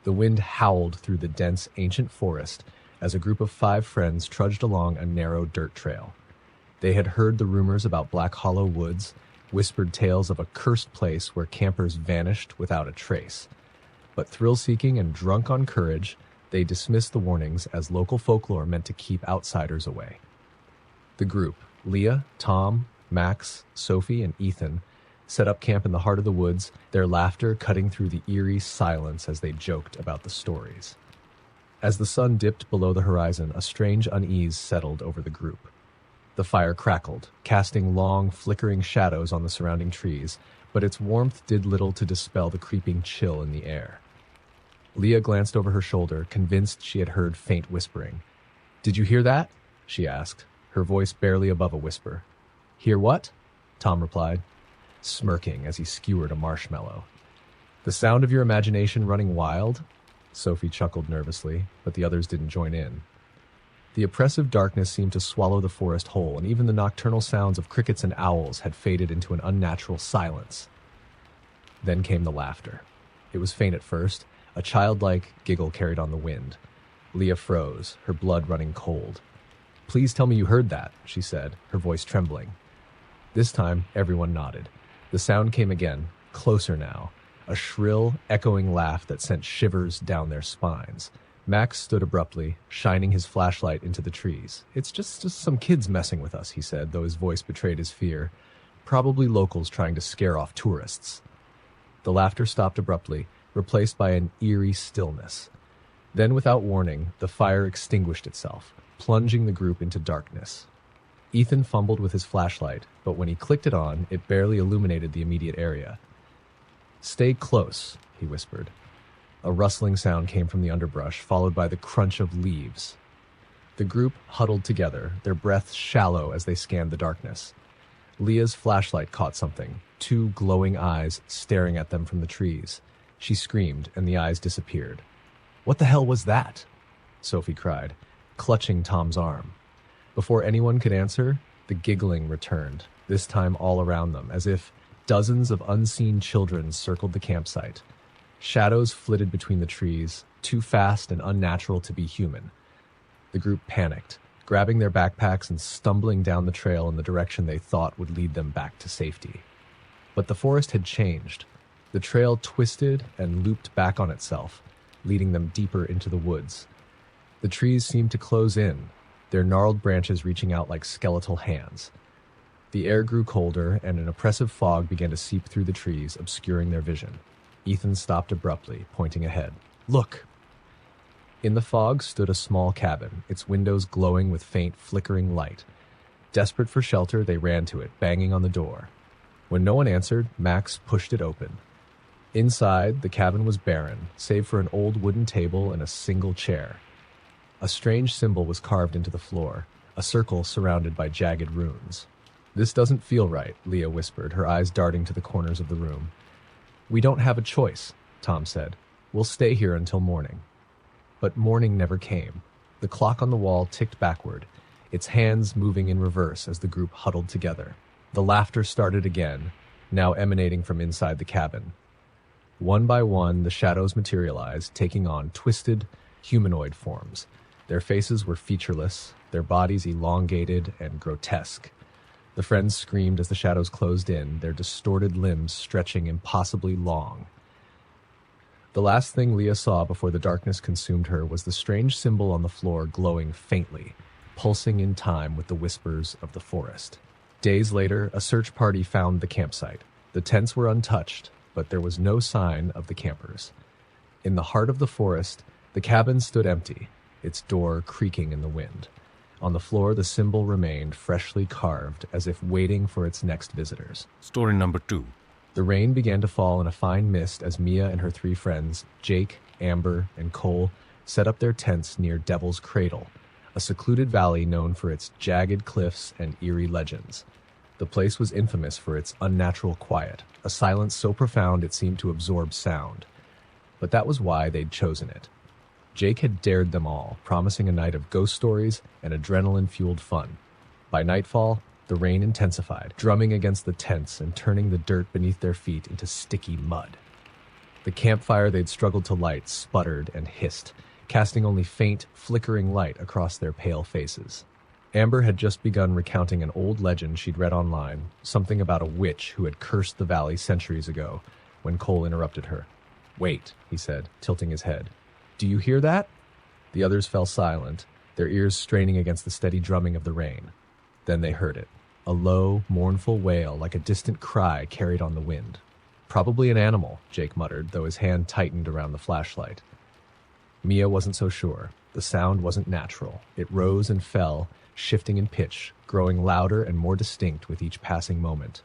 The wind howled through the dense, ancient forest as a group of 5 friends trudged along a narrow dirt trail. They had heard the rumors about Black Hollow Woods, whispered tales of a cursed place where campers vanished without a trace. But thrill-seeking and drunk on courage, they dismissed the warnings as local folklore meant to keep outsiders away. The group, Leah, Tom, Max, Sophie, and Ethan, set up camp in the heart of the woods, their laughter cutting through the eerie silence as they joked about the stories. As the sun dipped below the horizon, a strange unease settled over the group. The fire crackled, casting long, flickering shadows on the surrounding trees, but its warmth did little to dispel the creeping chill in the air. Leah glanced over her shoulder, convinced she had heard faint whispering. "Did you hear that?" she asked, her voice barely above a whisper. "Hear what?" Tom replied, smirking as he skewered a marshmallow. "The sound of your imagination running wild?" Sophie chuckled nervously, but the others didn't join in. The oppressive darkness seemed to swallow the forest whole, and even the nocturnal sounds of crickets and owls had faded into an unnatural silence. Then came the laughter. It was faint at first, a childlike giggle carried on the wind. Leah froze, her blood running cold. "Please tell me you heard that," she said, her voice trembling. This time, everyone nodded. The sound came again, closer now, a shrill, echoing laugh that sent shivers down their spines. Max stood abruptly, shining his flashlight into the trees. "It's just some kids messing with us," he said, though his voice betrayed his fear. "Probably locals trying to scare off tourists." The laughter stopped abruptly, replaced by an eerie stillness. Then, without warning, the fire extinguished itself, plunging the group into darkness. Ethan fumbled with his flashlight, but when he clicked it on, it barely illuminated the immediate area. "Stay close," he whispered. A rustling sound came from the underbrush, followed by the crunch of leaves. The group huddled together, their breaths shallow as they scanned the darkness. Leah's flashlight caught something, 2 glowing eyes staring at them from the trees. She screamed, and the eyes disappeared. "What the hell was that?" Sophie cried, clutching Tom's arm. Before anyone could answer, the giggling returned, this time all around them, as if dozens of unseen children circled the campsite. Shadows flitted between the trees, too fast and unnatural to be human. The group panicked, grabbing their backpacks and stumbling down the trail in the direction they thought would lead them back to safety. But the forest had changed. The trail twisted and looped back on itself, leading them deeper into the woods. The trees seemed to close in, their gnarled branches reaching out like skeletal hands. The air grew colder, and an oppressive fog began to seep through the trees, obscuring their vision. Ethan stopped abruptly, pointing ahead. "Look!" In the fog stood a small cabin, its windows glowing with faint, flickering light. Desperate for shelter, they ran to it, banging on the door. When no one answered, Max pushed it open. Inside, the cabin was barren, save for an old wooden table and a single chair. A strange symbol was carved into the floor, a circle surrounded by jagged runes. "This doesn't feel right," Leah whispered, her eyes darting to the corners of the room. "We don't have a choice," Tom said. "We'll stay here until morning." But morning never came. The clock on the wall ticked backward, its hands moving in reverse as the group huddled together. The laughter started again, now emanating from inside the cabin. One by one, the shadows materialized, taking on twisted, humanoid forms. Their faces were featureless, their bodies elongated and grotesque. The friends screamed as the shadows closed in, their distorted limbs stretching impossibly long. The last thing Leah saw before the darkness consumed her was the strange symbol on the floor glowing faintly, pulsing in time with the whispers of the forest. Days later, a search party found the campsite. The tents were untouched, but there was no sign of the campers. In the heart of the forest, the cabin stood empty, its door creaking in the wind. On the floor, the symbol remained freshly carved, as if waiting for its next visitors. Story number 2. The rain began to fall in a fine mist as Mia and her 3 friends, Jake, Amber, and Cole, set up their tents near Devil's Cradle, a secluded valley known for its jagged cliffs and eerie legends. The place was infamous for its unnatural quiet, a silence so profound it seemed to absorb sound. But that was why they'd chosen it. Jake had dared them all, promising a night of ghost stories and adrenaline-fueled fun. By nightfall, the rain intensified, drumming against the tents and turning the dirt beneath their feet into sticky mud. The campfire they'd struggled to light sputtered and hissed, casting only faint, flickering light across their pale faces. Amber had just begun recounting an old legend she'd read online, something about a witch who had cursed the valley centuries ago, when Cole interrupted her. "Wait," he said, tilting his head. "Do you hear that?" The others fell silent, their ears straining against the steady drumming of the rain. Then they heard it, a low, mournful wail like a distant cry carried on the wind. "Probably an animal," Jake muttered, though his hand tightened around the flashlight. Mia wasn't so sure. The sound wasn't natural. It rose and fell, shifting in pitch, growing louder and more distinct with each passing moment.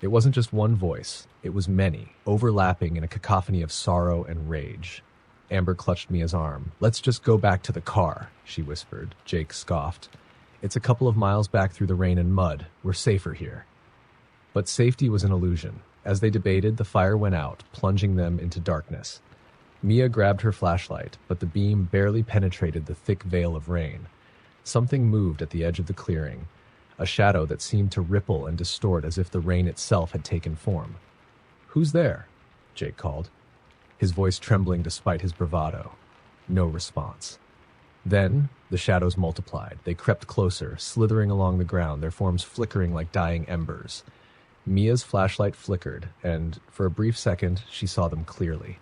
It wasn't just one voice. It was many, overlapping in a cacophony of sorrow and rage. Amber clutched Mia's arm. "Let's just go back to the car," she whispered. Jake scoffed. "It's a couple of miles back through the rain and mud. We're safer here." But safety was an illusion. As they debated, the fire went out, plunging them into darkness. Mia grabbed her flashlight, but the beam barely penetrated the thick veil of rain. Something moved at the edge of the clearing, a shadow that seemed to ripple and distort as if the rain itself had taken form. "Who's there?" Jake called, his voice trembling despite his bravado. No response. Then the shadows multiplied. They crept closer, slithering along the ground, their forms flickering like dying embers. Mia's flashlight flickered, and for a brief second she saw them clearly.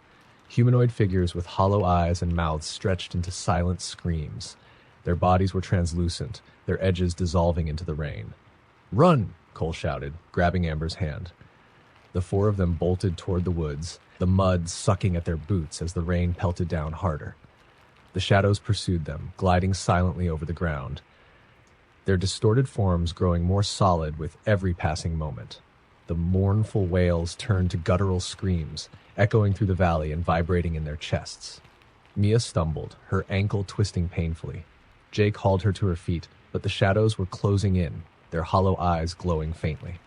Humanoid figures with hollow eyes and mouths stretched into silent screams. Their bodies were translucent, their edges dissolving into the rain. "Run!" Cole shouted, grabbing Amber's hand. The four of them bolted toward the woods, the mud sucking at their boots as the rain pelted down harder. The shadows pursued them, gliding silently over the ground, their distorted forms growing more solid with every passing moment. The mournful wails turned to guttural screams, echoing through the valley and vibrating in their chests. Mia stumbled, her ankle twisting painfully. Jake hauled her to her feet, but the shadows were closing in, their hollow eyes glowing faintly.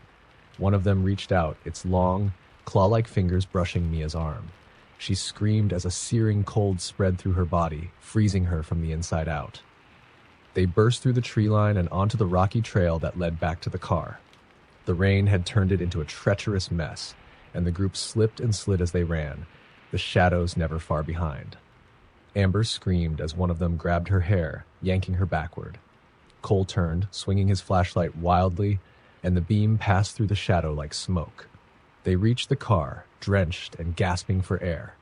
One of them reached out, its long, claw-like fingers brushing Mia's arm. She screamed as a searing cold spread through her body, freezing her from the inside out. They burst through the tree line and onto the rocky trail that led back to the car. The rain had turned it into a treacherous mess, and the group slipped and slid as they ran, the shadows never far behind. Amber screamed as one of them grabbed her hair, yanking her backward. Cole turned, swinging his flashlight wildly, and the beam passed through the shadow like smoke. They reached the car, drenched and gasping for air.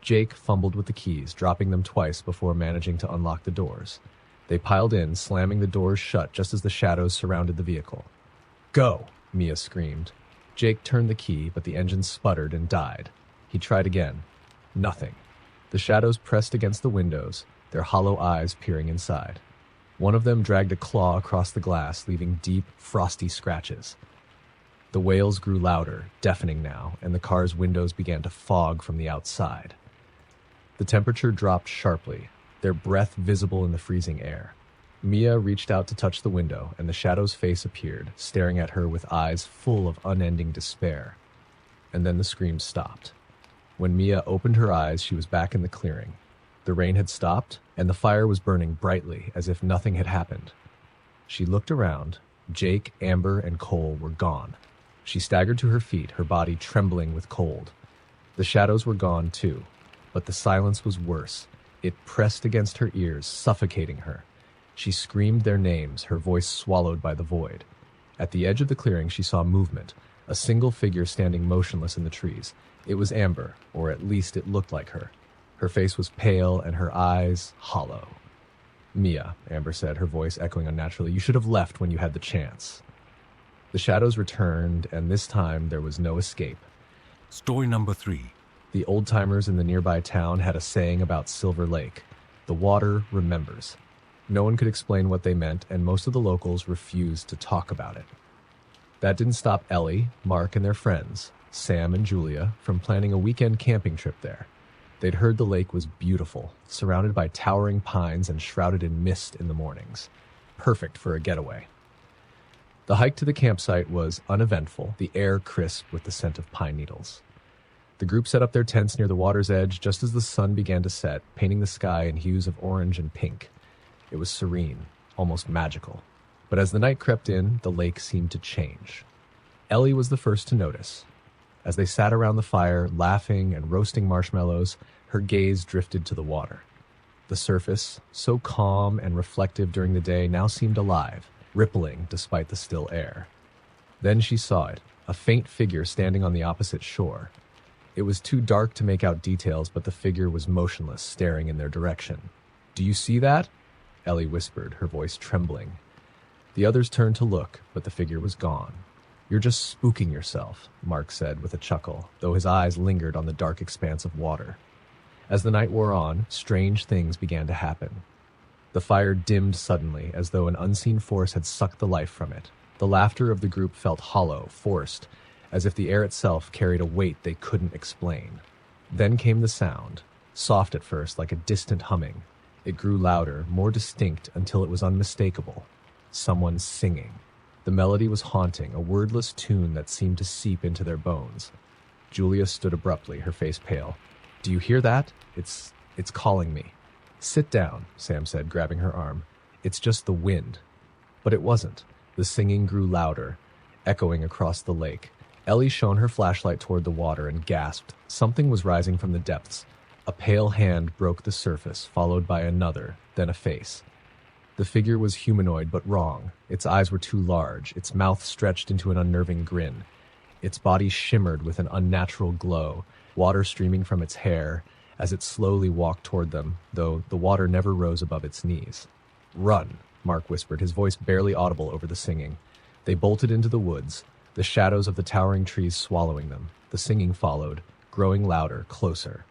Jake fumbled with the keys, dropping them twice before managing to unlock the doors. They piled in, slamming the doors shut just as the shadows surrounded the vehicle. "Go!" Mia screamed. Jake turned the key, but the engine sputtered and died. He tried again. Nothing. The shadows pressed against the windows, their hollow eyes peering inside. One of them dragged a claw across the glass, leaving deep, frosty scratches. The wails grew louder, deafening now, and the car's windows began to fog from the outside. The temperature dropped sharply, their breath visible in the freezing air. Mia reached out to touch the window, and the shadow's face appeared, staring at her with eyes full of unending despair. And then the screams stopped. When Mia opened her eyes, she was back in the clearing. The rain had stopped, and the fire was burning brightly, as if nothing had happened. She looked around. Jake, Amber, and Cole were gone. She staggered to her feet, her body trembling with cold. The shadows were gone, too, but the silence was worse. It pressed against her ears, suffocating her. She screamed their names, her voice swallowed by the void. At the edge of the clearing, she saw movement, a single figure standing motionless in the trees. It was Amber, or at least it looked like her. Her face was pale and her eyes hollow. "Mia," Amber said, her voice echoing unnaturally, "you should have left when you had the chance." The shadows returned, and this time there was no escape. Story number 3. The old-timers in the nearby town had a saying about Silver Lake. The water remembers. No one could explain what they meant, and most of the locals refused to talk about it. That didn't stop Ellie, Mark, and their friends, Sam and Julia, from planning a weekend camping trip there. They'd heard the lake was beautiful, surrounded by towering pines and shrouded in mist in the mornings. Perfect for a getaway. The hike to the campsite was uneventful, the air crisp with the scent of pine needles. The group set up their tents near the water's edge just as the sun began to set, painting the sky in hues of orange and pink. It was serene, almost magical. But as the night crept in, the lake seemed to change. Ellie was the first to notice. As they sat around the fire, laughing and roasting marshmallows, her gaze drifted to the water. The surface, so calm and reflective during the day, now seemed alive, rippling despite the still air. Then she saw it, a faint figure standing on the opposite shore. It was too dark to make out details, but the figure was motionless, staring in their direction. "Do you see that?" Ellie whispered, her voice trembling. The others turned to look, but the figure was gone. "You're just spooking yourself," Mark said with a chuckle, though his eyes lingered on the dark expanse of water. As the night wore on, strange things began to happen. The fire dimmed suddenly, as though an unseen force had sucked the life from it. The laughter of the group felt hollow, forced, as if the air itself carried a weight they couldn't explain. Then came the sound, soft at first, like a distant humming. It grew louder, more distinct, until it was unmistakable. Someone singing. The melody was haunting, a wordless tune that seemed to seep into their bones. Julia stood abruptly, her face pale. "Do you hear that? It's calling me." "Sit down," Sam said, grabbing her arm. "It's just the wind." But it wasn't. The singing grew louder, echoing across the lake. Ellie shone her flashlight toward the water and gasped. Something was rising from the depths. A pale hand broke the surface, followed by another, then a face. The figure was humanoid, but wrong. Its eyes were too large, its mouth stretched into an unnerving grin. Its body shimmered with an unnatural glow, water streaming from its hair as it slowly walked toward them, though the water never rose above its knees. "Run," Mark whispered, his voice barely audible over the singing. They bolted into the woods, the shadows of the towering trees swallowing them. The singing followed, growing louder, closer.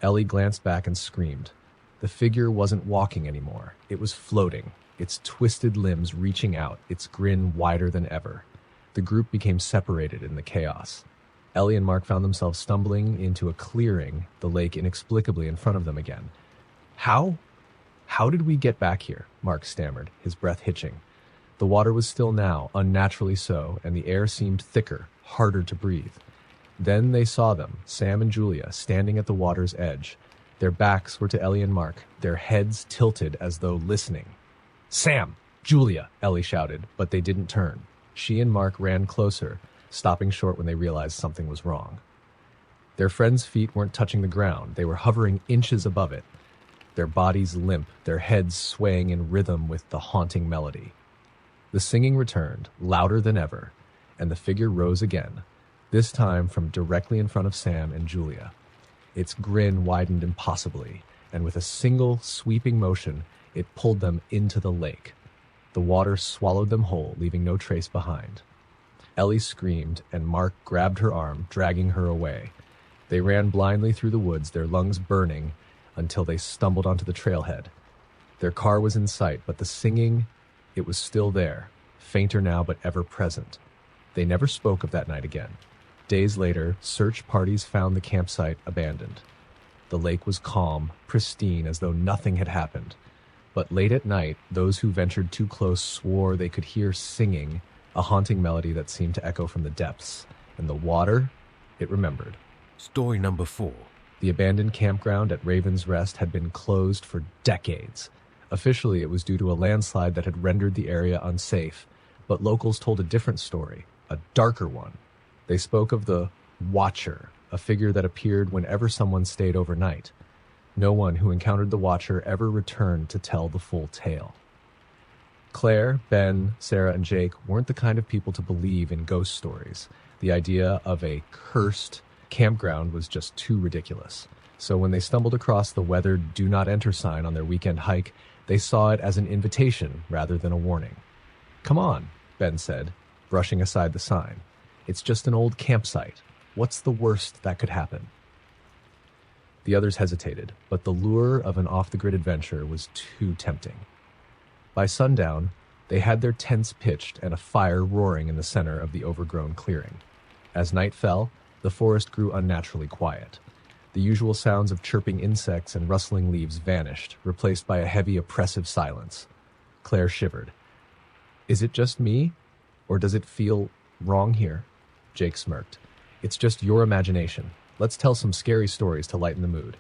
Ellie glanced back and screamed. The figure wasn't walking anymore. It was floating, its twisted limbs reaching out, its grin wider than ever. The group became separated in the chaos. Ellie and Mark found themselves stumbling into a clearing, the lake inexplicably in front of them again. How did we get back here?" Mark stammered, his breath hitching. The water was still now, unnaturally so, and the air seemed thicker, harder to breathe. Then they saw them, Sam and Julia, standing at the water's edge. Their backs were to Ellie and Mark, their heads tilted as though listening. "Sam! Julia!" Ellie shouted, but they didn't turn. She and Mark ran closer, stopping short when they realized something was wrong. Their friends' feet weren't touching the ground. They were hovering inches above it, their bodies limp, their heads swaying in rhythm with the haunting melody. The singing returned, louder than ever, and the figure rose again, this time from directly in front of Sam and Julia. Its grin widened impossibly, and with a single, sweeping motion, it pulled them into the lake. The water swallowed them whole, leaving no trace behind. Ellie screamed, and Mark grabbed her arm, dragging her away. They ran blindly through the woods, their lungs burning, until they stumbled onto the trailhead. Their car was in sight, but the singing, it was still there, fainter now but ever present. They never spoke of that night again. Days later, search parties found the campsite abandoned. The lake was calm, pristine, as though nothing had happened. But late at night, those who ventured too close swore they could hear singing, a haunting melody that seemed to echo from the depths. And the water, it remembered. Story number 4. The abandoned campground at Raven's Rest had been closed for decades. Officially, it was due to a landslide that had rendered the area unsafe, but locals told a different story, a darker one. They spoke of the Watcher, a figure that appeared whenever someone stayed overnight. No one who encountered the Watcher ever returned to tell the full tale. Claire, Ben, Sarah, and Jake weren't the kind of people to believe in ghost stories. The idea of a cursed campground was just too ridiculous. So when they stumbled across the weathered "Do Not Enter" sign on their weekend hike, they saw it as an invitation rather than a warning. "Come on," Ben said, brushing aside the sign. "It's just an old campsite. What's the worst that could happen?" The others hesitated, but the lure of an off-the-grid adventure was too tempting. By sundown, they had their tents pitched and a fire roaring in the center of the overgrown clearing. As night fell, the forest grew unnaturally quiet. The usual sounds of chirping insects and rustling leaves vanished, replaced by a heavy, oppressive silence. Claire shivered. "Is it just me? Or does it feel wrong here?" Jake smirked. "It's just your imagination. Let's tell some scary stories to lighten the mood."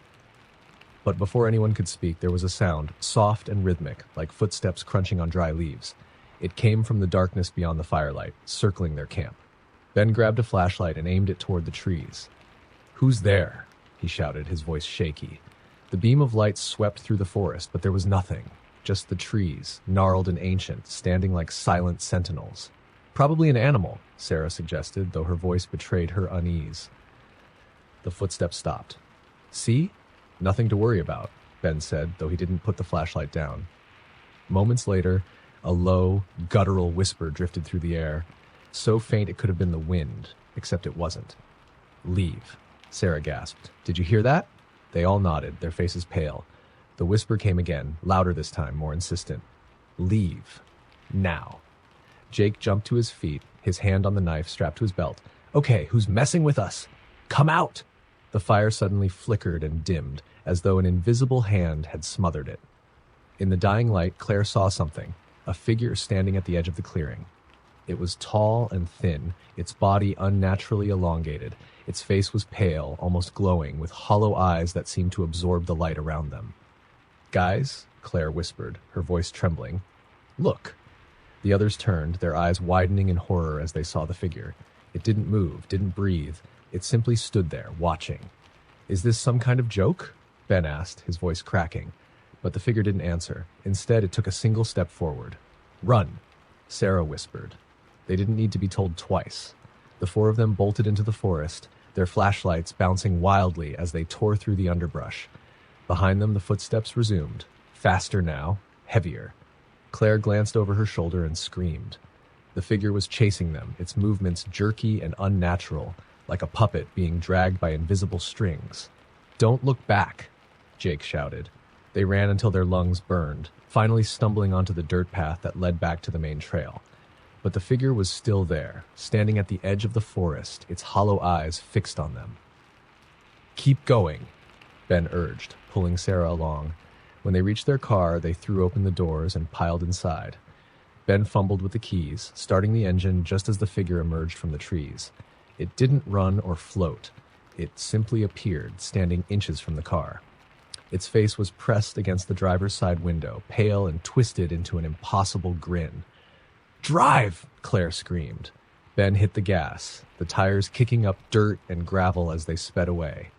But before anyone could speak, there was a sound, soft and rhythmic, like footsteps crunching on dry leaves. It came from the darkness beyond the firelight, circling their camp. Ben grabbed a flashlight and aimed it toward the trees. "Who's there?" he shouted, his voice shaky. The beam of light swept through the forest, but there was nothing. Just the trees, gnarled and ancient, standing like silent sentinels. "Probably an animal," Sarah suggested, though her voice betrayed her unease. The footsteps stopped. "See? Nothing to worry about," Ben said, though he didn't put the flashlight down. Moments later, a low, guttural whisper drifted through the air, so faint it could have been the wind, except it wasn't. "Leave," Sarah gasped. "Did you hear that?" They all nodded, their faces pale. The whisper came again, louder this time, more insistent. "Leave. Now." Jake jumped to his feet, his hand on the knife strapped to his belt. "Okay, who's messing with us? Come out!" The fire suddenly flickered and dimmed, as though an invisible hand had smothered it. In the dying light, Claire saw something, a figure standing at the edge of the clearing. It was tall and thin, its body unnaturally elongated. Its face was pale, almost glowing, with hollow eyes that seemed to absorb the light around them. "Guys," Claire whispered, her voice trembling. "Look." The others turned, their eyes widening in horror as they saw the figure. It didn't move, didn't breathe. It simply stood there, watching. "Is this some kind of joke?" Ben asked, his voice cracking. But the figure didn't answer. Instead, it took a single step forward. "Run," Sarah whispered. They didn't need to be told twice. The four of them bolted into the forest, their flashlights bouncing wildly as they tore through the underbrush. Behind them, the footsteps resumed, faster now, heavier. Claire glanced over her shoulder and screamed. The figure was chasing them, its movements jerky and unnatural, like a puppet being dragged by invisible strings. "Don't look back," Jake shouted. They ran until their lungs burned, finally stumbling onto the dirt path that led back to the main trail. But the figure was still there, standing at the edge of the forest, its hollow eyes fixed on them. "Keep going," Ben urged, pulling Sarah along. When they reached their car, they threw open the doors and piled inside. Ben fumbled with the keys, starting the engine just as the figure emerged from the trees. It didn't run or float. It simply appeared, standing inches from the car. Its face was pressed against the driver's side window, pale and twisted into an impossible grin. "Drive!" Claire screamed. Ben hit the gas, the tires kicking up dirt and gravel as they sped away.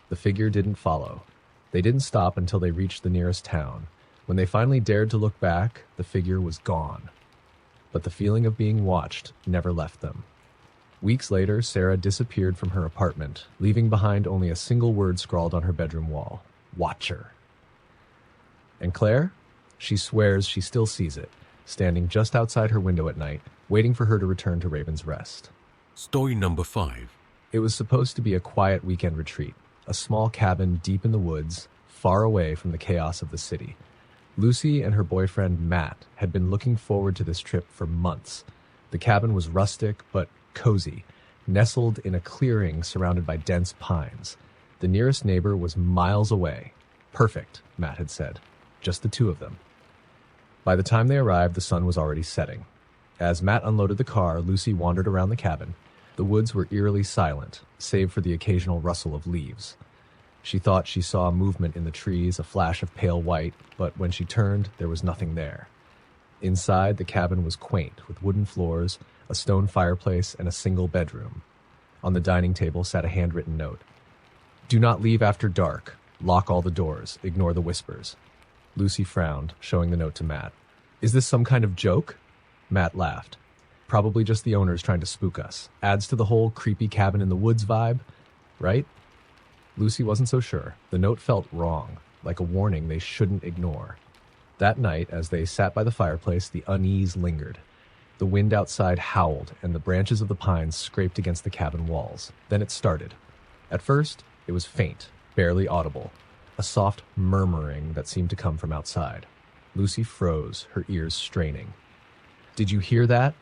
The figure didn't follow. They didn't stop until they reached the nearest town. When they finally dared to look back, the figure was gone. But the feeling of being watched never left them. Weeks later, Sarah disappeared from her apartment, leaving behind only a single word scrawled on her bedroom wall: "Watcher." And Claire? She swears she still sees it, standing just outside her window at night, waiting for her to return to Raven's Rest. Story number 5. It was supposed to be a quiet weekend retreat, a small cabin deep in the woods, far away from the chaos of the city. Lucy and her boyfriend Matt had been looking forward to this trip for months. The cabin was rustic but cozy, nestled in a clearing surrounded by dense pines. The nearest neighbor was miles away. Perfect, Matt had said. Just the two of them. By the time they arrived, the sun was already setting. As Matt unloaded the car, Lucy wandered around the cabin. The woods were eerily silent, save for the occasional rustle of leaves. She thought she saw movement in the trees, a flash of pale white, but when she turned, there was nothing there. Inside, the cabin was quaint, with wooden floors, a stone fireplace, and a single bedroom. On the dining table sat a handwritten note. "Do not leave after dark. Lock all the doors. Ignore the whispers." Lucy frowned, showing the note to Matt. "Is this some kind of joke?" Matt laughed. "Probably just the owners trying to spook us. Adds to the whole creepy cabin in the woods vibe, right?" Lucy wasn't so sure. The note felt wrong, like a warning they shouldn't ignore. That night, as they sat by the fireplace, the unease lingered. The wind outside howled, and the branches of the pines scraped against the cabin walls. Then it started. At first, it was faint, barely audible, a soft murmuring that seemed to come from outside. Lucy froze, her ears straining. "Did you hear that?"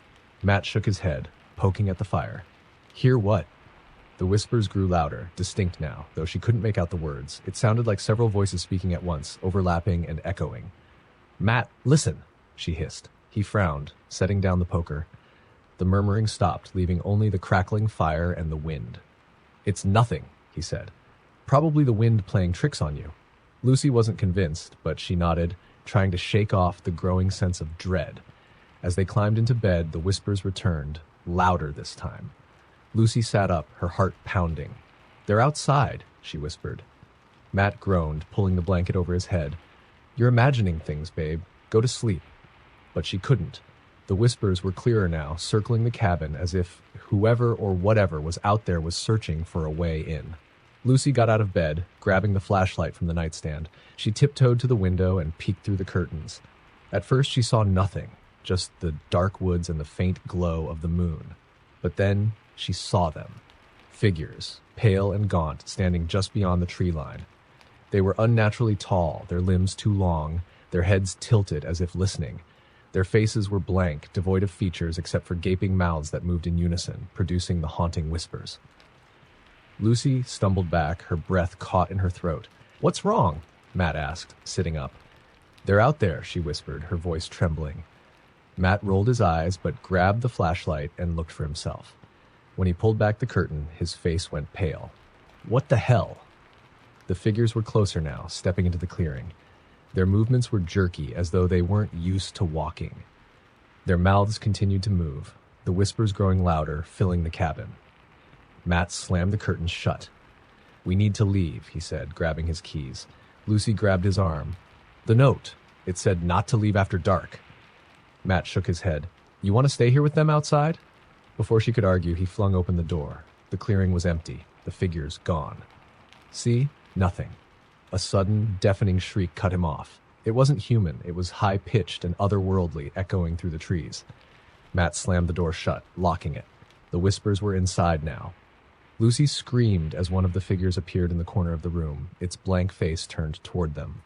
Matt shook his head, poking at the fire. "Hear what?" The whispers grew louder, distinct now, though she couldn't make out the words. It sounded like several voices speaking at once, overlapping and echoing. "Matt, listen," she hissed. He frowned, setting down the poker. The murmuring stopped, leaving only the crackling fire and the wind. "It's nothing," he said. "Probably the wind playing tricks on you." Lucy wasn't convinced, but she nodded, trying to shake off the growing sense of dread. As they climbed into bed, the whispers returned, louder this time. Lucy sat up, her heart pounding. "They're outside," she whispered. Matt groaned, pulling the blanket over his head. "You're imagining things, babe. Go to sleep." But she couldn't. The whispers were clearer now, circling the cabin as if whoever or whatever was out there was searching for a way in. Lucy got out of bed, grabbing the flashlight from the nightstand. She tiptoed to the window and peeked through the curtains. At first she saw nothing, just the dark woods and the faint glow of the moon. But then she saw them. Figures, pale and gaunt, standing just beyond the tree line. They were unnaturally tall, their limbs too long, their heads tilted as if listening. Their faces were blank, devoid of features except for gaping mouths that moved in unison, producing the haunting whispers. Lucy stumbled back, her breath caught in her throat. "What's wrong?" Matt asked, sitting up. "They're out there," she whispered, her voice trembling. Matt rolled his eyes but grabbed the flashlight and looked for himself. When he pulled back the curtain, his face went pale. "What the hell?" The figures were closer now, stepping into the clearing. Their movements were jerky, as though they weren't used to walking. Their mouths continued to move, the whispers growing louder, filling the cabin. Matt slammed the curtains shut. "We need to leave," he said, grabbing his keys. Lucy grabbed his arm. "The note. It said not to leave after dark." Matt shook his head. "You want to stay here with them outside?" Before she could argue, he flung open the door. The clearing was empty, the figures gone. "See? Nothing." A sudden, deafening shriek cut him off. It wasn't human, it was high-pitched and otherworldly, echoing through the trees. Matt slammed the door shut, locking it. The whispers were inside now. Lucy screamed as one of the figures appeared in the corner of the room, its blank face turned toward them.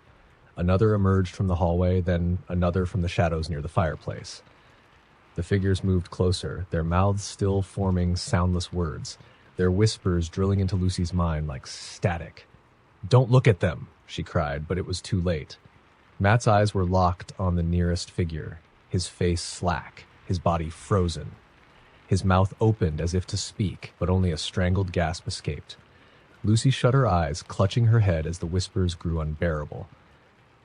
Another emerged from the hallway, then another from the shadows near the fireplace. The figures moved closer, their mouths still forming soundless words, their whispers drilling into Lucy's mind like static. "Don't look at them," she cried, but it was too late. Matt's eyes were locked on the nearest figure, his face slack, his body frozen. His mouth opened as if to speak, but only a strangled gasp escaped. Lucy shut her eyes, clutching her head as the whispers grew unbearable.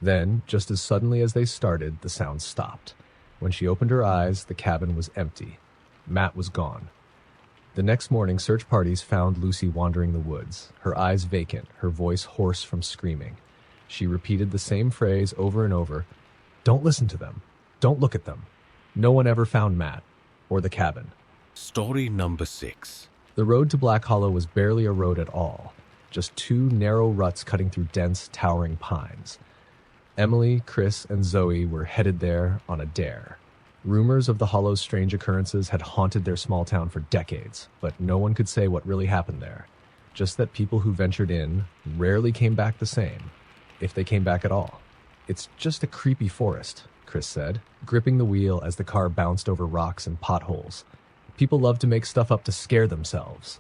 Then, just as suddenly as they started, the sound stopped. When she opened her eyes, the cabin was empty. Matt was gone. The next morning, search parties found Lucy wandering the woods, her eyes vacant, her voice hoarse from screaming. She repeated the same phrase over and over. "Don't listen to them. Don't look at them." No one ever found Matt or the cabin. Story number 6. The road to Black Hollow was barely a road at all, just two narrow ruts cutting through dense, towering pines. Emily, Chris, and Zoe were headed there on a dare. Rumors of the Hollow's strange occurrences had haunted their small town for decades, but no one could say what really happened there. Just that people who ventured in rarely came back the same, if they came back at all. "It's just a creepy forest," Chris said, gripping the wheel as the car bounced over rocks and potholes. "People love to make stuff up to scare themselves."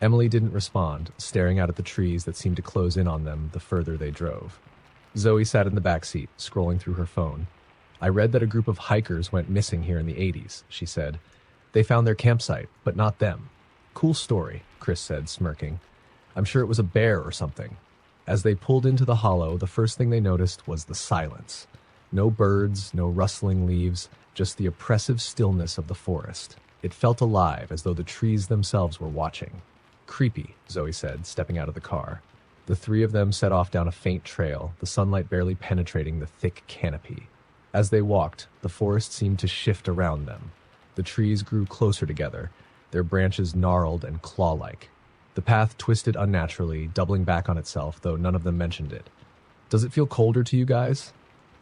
Emily didn't respond, staring out at the trees that seemed to close in on them the further they drove. Zoe sat in the back seat, scrolling through her phone. "I read that a group of hikers went missing here in the 80s, she said. "They found their campsite, but not them." "Cool story," Chris said, smirking. "I'm sure it was a bear or something." As they pulled into the hollow, the first thing they noticed was the silence. No birds, no rustling leaves, just the oppressive stillness of the forest. It felt alive, as though the trees themselves were watching. "Creepy," Zoe said, stepping out of the car. The three of them set off down a faint trail, the sunlight barely penetrating the thick canopy. As they walked, the forest seemed to shift around them. The trees grew closer together, their branches gnarled and claw-like. The path twisted unnaturally, doubling back on itself, though none of them mentioned it. "Does it feel colder to you guys?"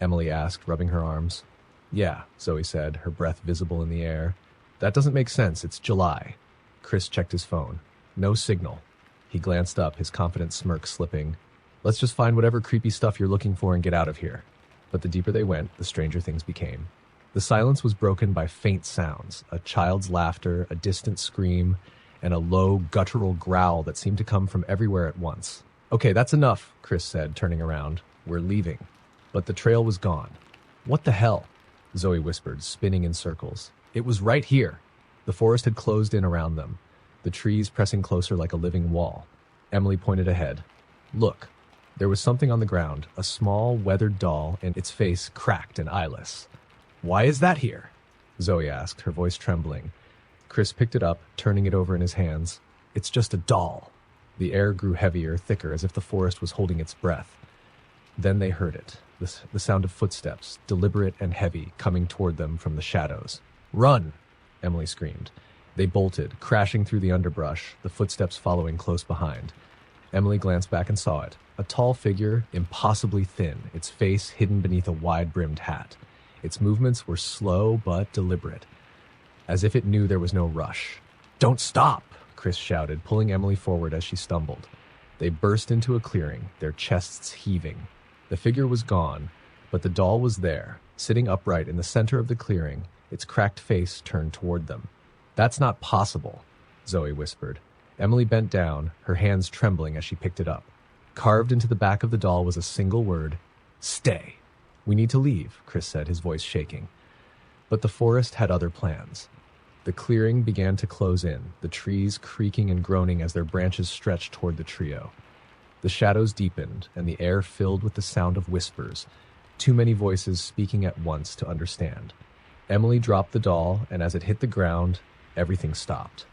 Emily asked, rubbing her arms. "Yeah," Zoe said, her breath visible in the air. "That doesn't make sense. It's July." Chris checked his phone. No signal. He glanced up, his confident smirk slipping. "Let's just find whatever creepy stuff you're looking for and get out of here." But the deeper they went, the stranger things became. The silence was broken by faint sounds, a child's laughter, a distant scream, and a low, guttural growl that seemed to come from everywhere at once. "Okay, that's enough," Chris said, turning around. "We're leaving." But the trail was gone. "What the hell?" Zoe whispered, spinning in circles. "It was right here." The forest had closed in around them, the trees pressing closer like a living wall. Emily pointed ahead. "Look." There was something on the ground, a small, weathered doll, and its face cracked and eyeless. "Why is that here?" Zoe asked, her voice trembling. Chris picked it up, turning it over in his hands. It's just a doll. The air grew heavier, thicker, as if the forest was holding its breath. Then they heard it, the sound of footsteps, deliberate and heavy, coming toward them from the shadows. "Run!" Emily screamed. They bolted, crashing through the underbrush, the footsteps following close behind. Emily glanced back and saw it. A tall figure, impossibly thin, its face hidden beneath a wide-brimmed hat. Its movements were slow but deliberate, as if it knew there was no rush. "Don't stop!" Chris shouted, pulling Emily forward as she stumbled. They burst into a clearing, their chests heaving. The figure was gone, but the doll was there, sitting upright in the center of the clearing, its cracked face turned toward them. "That's not possible," Zoe whispered. Emily bent down, her hands trembling as she picked it up. Carved into the back of the doll was a single word: "Stay." "We need to leave," Chris said, his voice shaking. But the forest had other plans. The clearing began to close in, the trees creaking and groaning as their branches stretched toward the trio. The shadows deepened, and the air filled with the sound of whispers, too many voices speaking at once to understand. Emily dropped the doll, and as it hit the ground, everything stopped.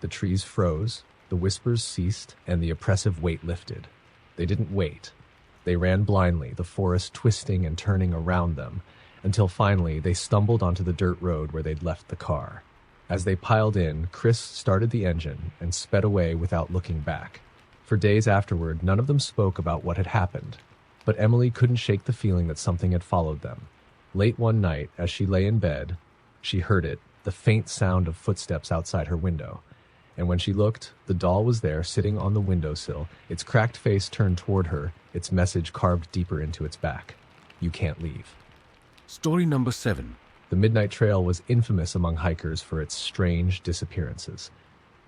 The trees froze, the whispers ceased, and the oppressive weight lifted. They didn't wait. They ran blindly, the forest twisting and turning around them, until finally they stumbled onto the dirt road where they'd left the car. As they piled in, Chris started the engine and sped away without looking back. For days afterward, none of them spoke about what had happened, but Emily couldn't shake the feeling that something had followed them. Late one night, as she lay in bed, she heard it, the faint sound of footsteps outside her window. And when she looked, the doll was there, sitting on the windowsill, its cracked face turned toward her, its message carved deeper into its back. "You can't leave." Story number 7. The Midnight Trail was infamous among hikers for its strange disappearances.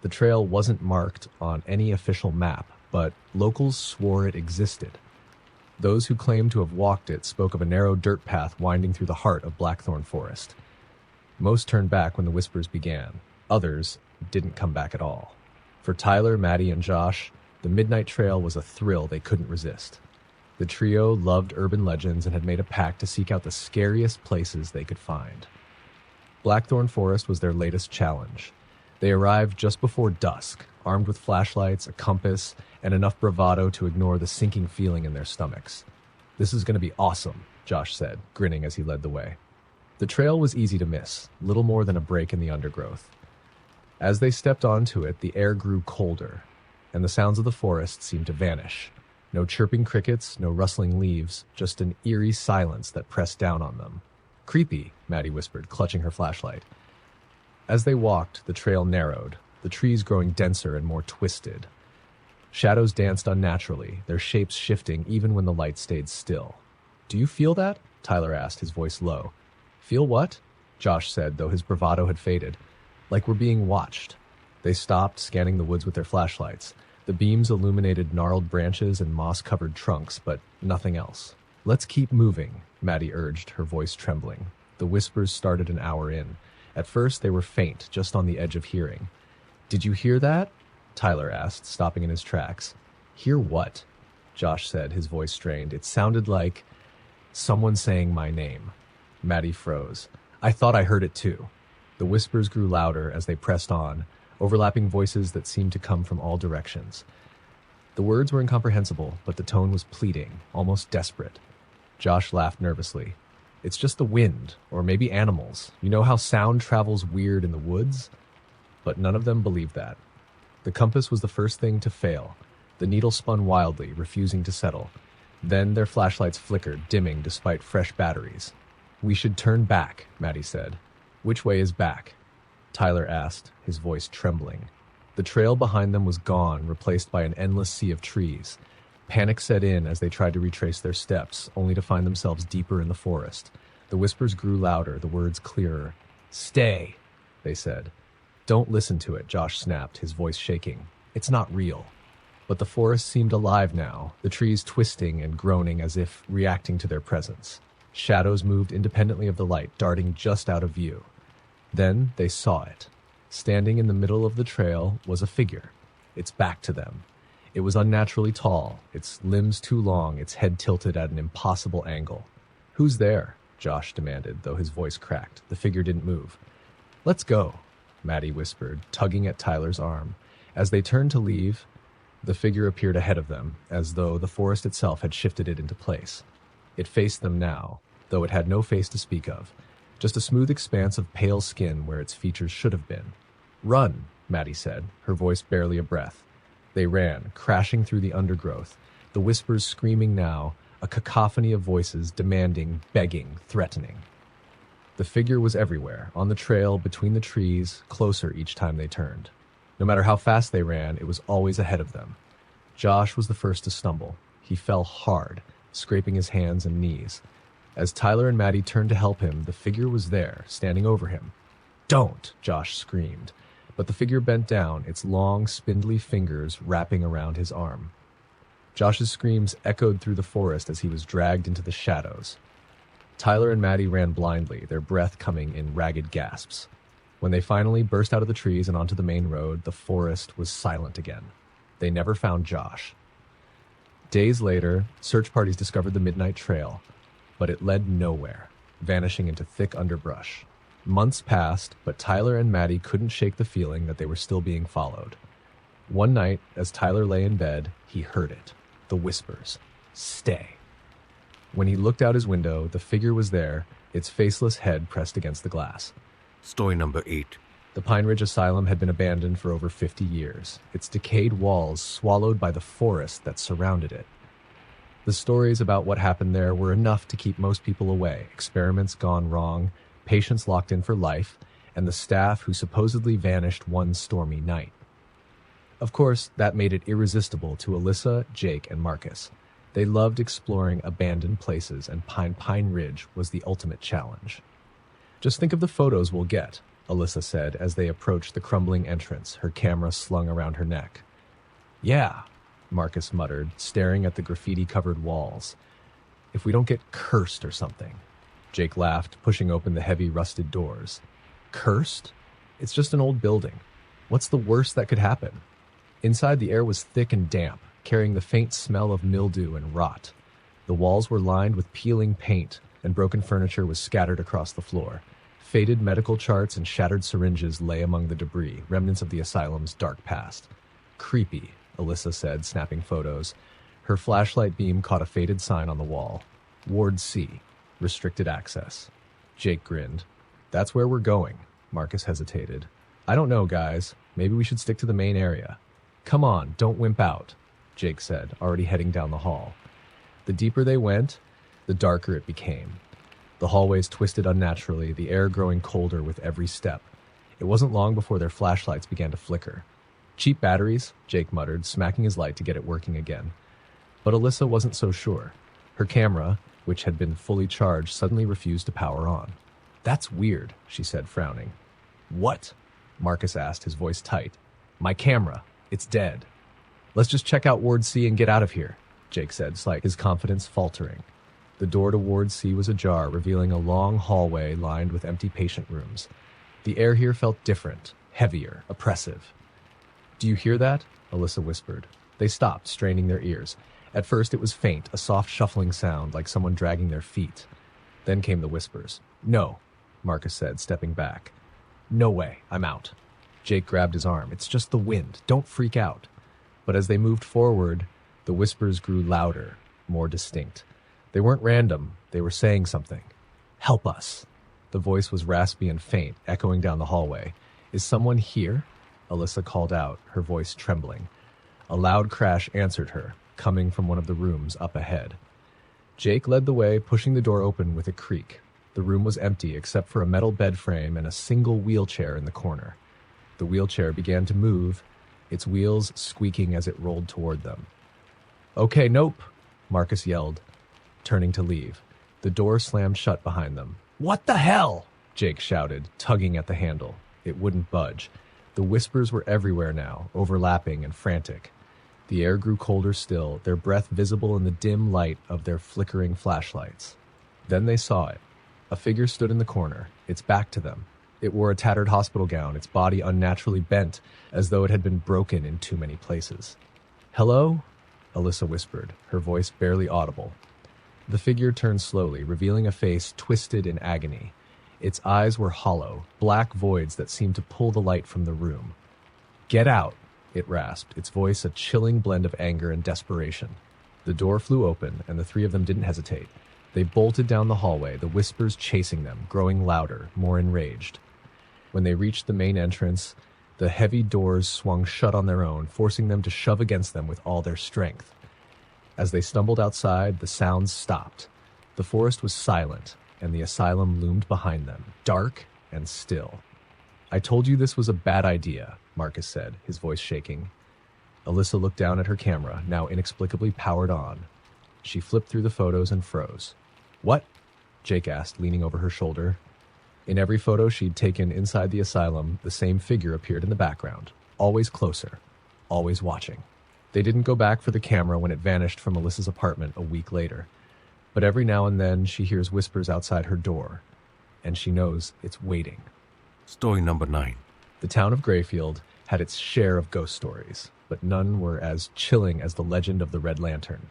The trail wasn't marked on any official map, but locals swore it existed. Those who claimed to have walked it spoke of a narrow dirt path winding through the heart of Blackthorn Forest. Most turned back when the whispers began. Others didn't come back at all. For Tyler, Maddie, and Josh, the Midnight Trail was a thrill they couldn't resist. The trio loved urban legends and had made a pact to seek out the scariest places they could find. Blackthorn Forest was their latest challenge. They arrived just before dusk, armed with flashlights, a compass, and enough bravado to ignore the sinking feeling in their stomachs. "This is going to be awesome," Josh said, grinning as he led the way. The trail was easy to miss, little more than a break in the undergrowth. As they stepped onto it, the air grew colder, and the sounds of the forest seemed to vanish. No chirping crickets, no rustling leaves, just an eerie silence that pressed down on them. "Creepy," Maddie whispered, clutching her flashlight. As they walked, the trail narrowed, the trees growing denser and more twisted. Shadows danced unnaturally, their shapes shifting even when the light stayed still. "Do you feel that?" Tyler asked, his voice low. "Feel what?" Josh said, though his bravado had faded. "Like we're being watched." They stopped, scanning the woods with their flashlights. The beams illuminated gnarled branches and moss-covered trunks, but nothing else. "Let's keep moving," Maddie urged, her voice trembling. The whispers started an hour in. At first, they were faint, just on the edge of hearing. "Did you hear that?" Tyler asked, stopping in his tracks. "Hear what?" Josh said, his voice strained. "It sounded like someone saying my name." Maddie froze. "I thought I heard it too." The whispers grew louder as they pressed on, overlapping voices that seemed to come from all directions. The words were incomprehensible, but the tone was pleading, almost desperate. Josh laughed nervously. "It's just the wind, or maybe animals. You know how sound travels weird in the woods?" But none of them believed that. The compass was the first thing to fail. The needle spun wildly, refusing to settle. Then their flashlights flickered, dimming despite fresh batteries. "We should turn back," Maddie said. "Which way is back?" Tyler asked, his voice trembling. The trail behind them was gone, replaced by an endless sea of trees. Panic set in as they tried to retrace their steps, only to find themselves deeper in the forest. The whispers grew louder, the words clearer. "Stay," they said. "Don't listen to it," Josh snapped, his voice shaking. "It's not real." But the forest seemed alive now, the trees twisting and groaning as if reacting to their presence. Shadows moved independently of the light, darting just out of view. Then they saw it. Standing in the middle of the trail was a figure, its back to them. It was unnaturally tall, its limbs too long, its head tilted at an impossible angle. "Who's there?" Josh demanded, though his voice cracked. The figure didn't move. "Let's go," Maddie whispered, tugging at Tyler's arm. As they turned to leave, the figure appeared ahead of them, as though the forest itself had shifted it into place. It faced them now, though it had no face to speak of, just a smooth expanse of pale skin where its features should have been. "Run," Maddie said, her voice barely a breath. They ran, crashing through the undergrowth, the whispers screaming now, a cacophony of voices demanding, begging, threatening. The figure was everywhere, on the trail, between the trees, closer each time they turned. No matter how fast they ran, it was always ahead of them. Josh was the first to stumble. He fell hard, scraping his hands and knees. As Tyler and Maddie turned to help him, the figure was there, standing over him. "Don't!" Josh screamed. But the figure bent down, its long, spindly fingers wrapping around his arm. Josh's screams echoed through the forest as he was dragged into the shadows. Tyler and Maddie ran blindly, their breath coming in ragged gasps. When they finally burst out of the trees and onto the main road, the forest was silent again. They never found Josh. Days later, search parties discovered the midnight trail, but it led nowhere, vanishing into thick underbrush. Months passed, but Tyler and Maddie couldn't shake the feeling that they were still being followed. One night, as Tyler lay in bed, he heard it. The whispers. "Stay." When he looked out his window, the figure was there, its faceless head pressed against the glass. Story number 8. The Pine Ridge Asylum had been abandoned for over 50 years, its decayed walls swallowed by the forest that surrounded it. The stories about what happened there were enough to keep most people away, experiments gone wrong, patients locked in for life, and the staff who supposedly vanished one stormy night. Of course, that made it irresistible to Alyssa, Jake, and Marcus. They loved exploring abandoned places, and Pine Ridge was the ultimate challenge. "Just think of the photos we'll get," Alyssa said as they approached the crumbling entrance, her camera slung around her neck. "Yeah," Marcus muttered, staring at the graffiti-covered walls. "If we don't get cursed or something." Jake laughed, pushing open the heavy rusted doors. "Cursed? It's just an old building. What's the worst that could happen?" Inside, the air was thick and damp, carrying the faint smell of mildew and rot. The walls were lined with peeling paint, and broken furniture was scattered across the floor. Faded medical charts and shattered syringes lay among the debris, remnants of the asylum's dark past. "Creepy," Alyssa said, snapping photos. Her flashlight beam caught a faded sign on the wall. "Ward C. Restricted access." Jake grinned. "That's where we're going." Marcus hesitated. "I don't know, guys. Maybe we should stick to the main area." "Come on, don't wimp out," Jake said, already heading down the hall. The deeper they went, the darker it became. The hallways twisted unnaturally, the air growing colder with every step. It wasn't long before their flashlights began to flicker. "Cheap batteries," Jake muttered, smacking his light to get it working again. But Alyssa wasn't so sure. Her camera, which had been fully charged, suddenly refused to power on. "That's weird," she said, frowning. "What?" Marcus asked, his voice tight. "My camera. It's dead." "Let's just check out Ward C and get out of here," Jake said, his confidence faltering. The door to Ward C was ajar, revealing a long hallway lined with empty patient rooms. The air here felt different, heavier, oppressive. "Do you hear that?" Alyssa whispered. They stopped, straining their ears. At first it was faint, a soft shuffling sound like someone dragging their feet. Then came the whispers. "No," Marcus said, stepping back. "No way, I'm out." Jake grabbed his arm. "It's just the wind. Don't freak out." But as they moved forward, the whispers grew louder, more distinct. They weren't random. They were saying something. "Help us." The voice was raspy and faint, echoing down the hallway. "Is someone here?" Alyssa called out, her voice trembling. A loud crash answered her, coming from one of the rooms up ahead. Jake led the way, pushing the door open with a creak. The room was empty except for a metal bed frame and a single wheelchair in the corner. The wheelchair began to move, its wheels squeaking as it rolled toward them. "Okay, nope," Marcus yelled, turning to leave. The door slammed shut behind them. "What the hell?" Jake shouted, tugging at the handle. It wouldn't budge. The whispers were everywhere now, overlapping and frantic. The air grew colder still, their breath visible in the dim light of their flickering flashlights. Then they saw it. A figure stood in the corner, its back to them. It wore a tattered hospital gown, its body unnaturally bent, as though it had been broken in too many places. "Hello?" Alyssa whispered, her voice barely audible. The figure turned slowly, revealing a face twisted in agony. Its eyes were hollow, black voids that seemed to pull the light from the room. "Get out," it rasped, its voice a chilling blend of anger and desperation. The door flew open, and the three of them didn't hesitate. They bolted down the hallway, the whispers chasing them, growing louder, more enraged. When they reached the main entrance, the heavy doors swung shut on their own, forcing them to shove against them with all their strength. As they stumbled outside, the sounds stopped. The forest was silent, and the asylum loomed behind them, dark and still. "I told you this was a bad idea," Marcus said, his voice shaking. Alyssa looked down at her camera, now inexplicably powered on. She flipped through the photos and froze. "What?" Jake asked, leaning over her shoulder. In every photo she'd taken inside the asylum, the same figure appeared in the background, always closer, always watching. They didn't go back for the camera when it vanished from Alyssa's apartment a week later. But every now and then she hears whispers outside her door, and she knows it's waiting. Story number 9. The town of Grayfield had its share of ghost stories, but none were as chilling as the legend of the Red Lantern.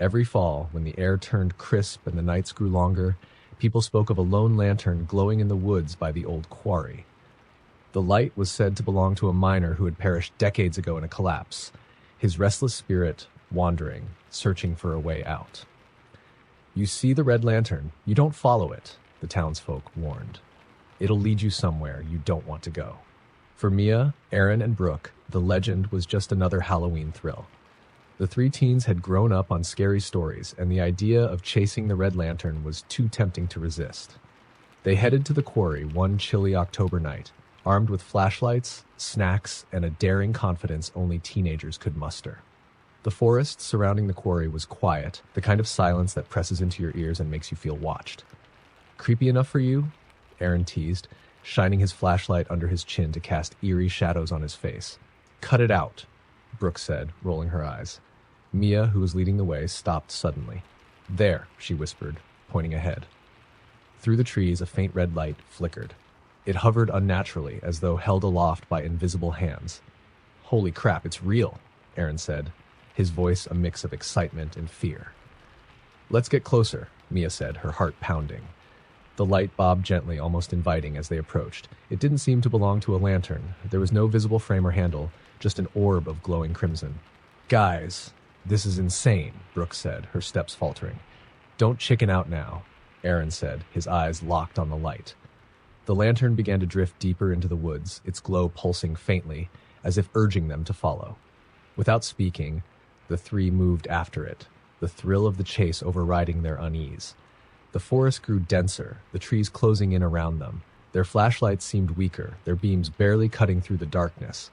Every fall, when the air turned crisp and the nights grew longer, people spoke of a lone lantern glowing in the woods by the old quarry. The light was said to belong to a miner who had perished decades ago in a collapse, his restless spirit wandering, searching for a way out. "You see the Red Lantern, you don't follow it," the townsfolk warned. "It'll lead you somewhere you don't want to go." For Mia, Aaron, and Brooke, the legend was just another Halloween thrill. The three teens had grown up on scary stories, and the idea of chasing the Red Lantern was too tempting to resist. They headed to the quarry one chilly October night, armed with flashlights, snacks, and a daring confidence only teenagers could muster. The forest surrounding the quarry was quiet, the kind of silence that presses into your ears and makes you feel watched. "Creepy enough for you?" Aaron teased, shining his flashlight under his chin to cast eerie shadows on his face. "Cut it out," Brooke said, rolling her eyes. Mia, who was leading the way, stopped suddenly. "There," she whispered, pointing ahead. Through the trees, a faint red light flickered. It hovered unnaturally, as though held aloft by invisible hands. "Holy crap, it's real," Aaron said, his voice a mix of excitement and fear. "Let's get closer," Mia said, her heart pounding. The light bobbed gently, almost inviting, as they approached. It didn't seem to belong to a lantern. There was no visible frame or handle, just an orb of glowing crimson. "Guys, this is insane," Brooke said, her steps faltering. "Don't chicken out now," Aaron said, his eyes locked on the light. The lantern began to drift deeper into the woods, its glow pulsing faintly, as if urging them to follow. Without speaking, the three moved after it, the thrill of the chase overriding their unease. The forest grew denser, the trees closing in around them. Their flashlights seemed weaker, their beams barely cutting through the darkness.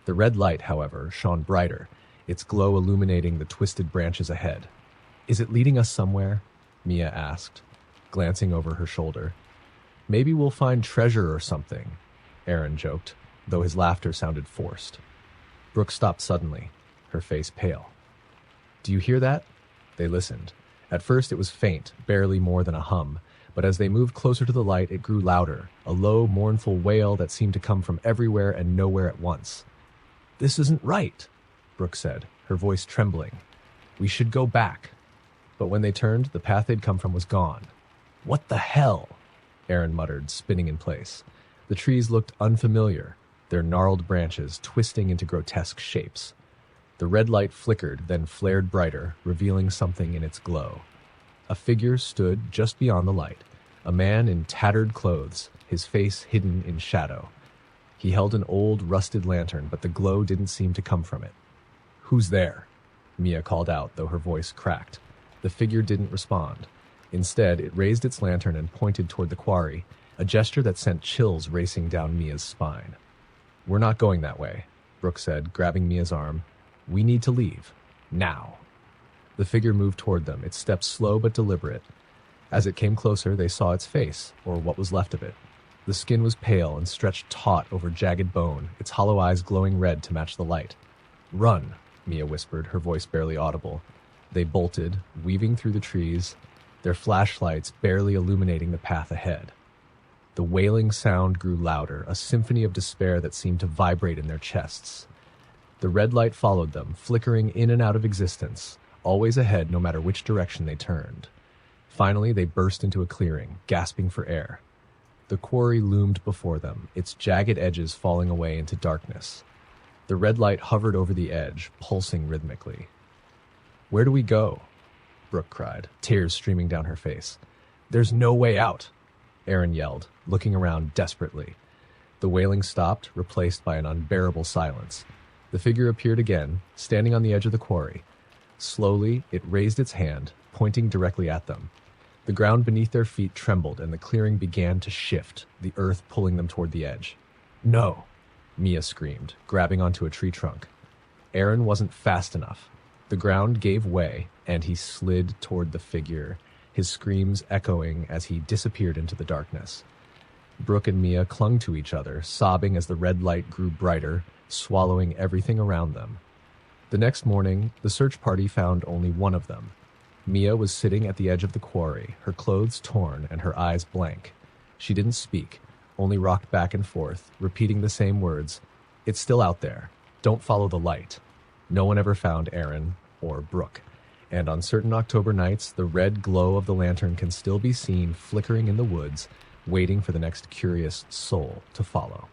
The red light, however, shone brighter, its glow illuminating the twisted branches ahead. "Is it leading us somewhere?" Mia asked, glancing over her shoulder. "Maybe we'll find treasure or something," Aaron joked, though his laughter sounded forced. Brooke stopped suddenly, her face pale. "Do you hear that?" They listened. At first it was faint, barely more than a hum, but as they moved closer to the light it grew louder, a low, mournful wail that seemed to come from everywhere and nowhere at once. "This isn't right," Brooke said, her voice trembling. "We should go back." But when they turned, the path they'd come from was gone. "What the hell?" Aaron muttered, spinning in place. The trees looked unfamiliar, their gnarled branches twisting into grotesque shapes. The red light flickered, then flared brighter, revealing something in its glow. A figure stood just beyond the light, a man in tattered clothes, his face hidden in shadow. He held an old, rusted lantern, but the glow didn't seem to come from it. "Who's there?" Mia called out, though her voice cracked. The figure didn't respond. Instead, it raised its lantern and pointed toward the quarry, a gesture that sent chills racing down Mia's spine. "We're not going that way," Brooke said, grabbing Mia's arm. "We need to leave. Now." The figure moved toward them, its steps slow but deliberate. As it came closer, they saw its face, or what was left of it. The skin was pale and stretched taut over jagged bone, its hollow eyes glowing red to match the light. "Run," Mia whispered, her voice barely audible. They bolted, weaving through the trees, their flashlights barely illuminating the path ahead. The wailing sound grew louder, a symphony of despair that seemed to vibrate in their chests. The red light followed them, flickering in and out of existence, always ahead no matter which direction they turned. Finally, they burst into a clearing, gasping for air. The quarry loomed before them, its jagged edges falling away into darkness. The red light hovered over the edge, pulsing rhythmically. "Where do we go?" Brooke cried, tears streaming down her face. "There's no way out," Aaron yelled, looking around desperately. The wailing stopped, replaced by an unbearable silence. The figure appeared again, standing on the edge of the quarry. Slowly, it raised its hand, pointing directly at them. The ground beneath their feet trembled, and the clearing began to shift, the earth pulling them toward the edge. "No!" Mia screamed, grabbing onto a tree trunk. Aaron wasn't fast enough. The ground gave way, and he slid toward the figure, his screams echoing as he disappeared into the darkness. Brooke and Mia clung to each other, sobbing as the red light grew brighter, swallowing everything around them. The next morning, the search party found only one of them. Mia was sitting at the edge of the quarry, her clothes torn and her eyes blank. She didn't speak, only rocked back and forth, repeating the same words. "It's still out there. Don't follow the light." No one ever found Aaron or Brooke, and on certain October nights, the red glow of the lantern can still be seen flickering in the woods, waiting for the next curious soul to follow.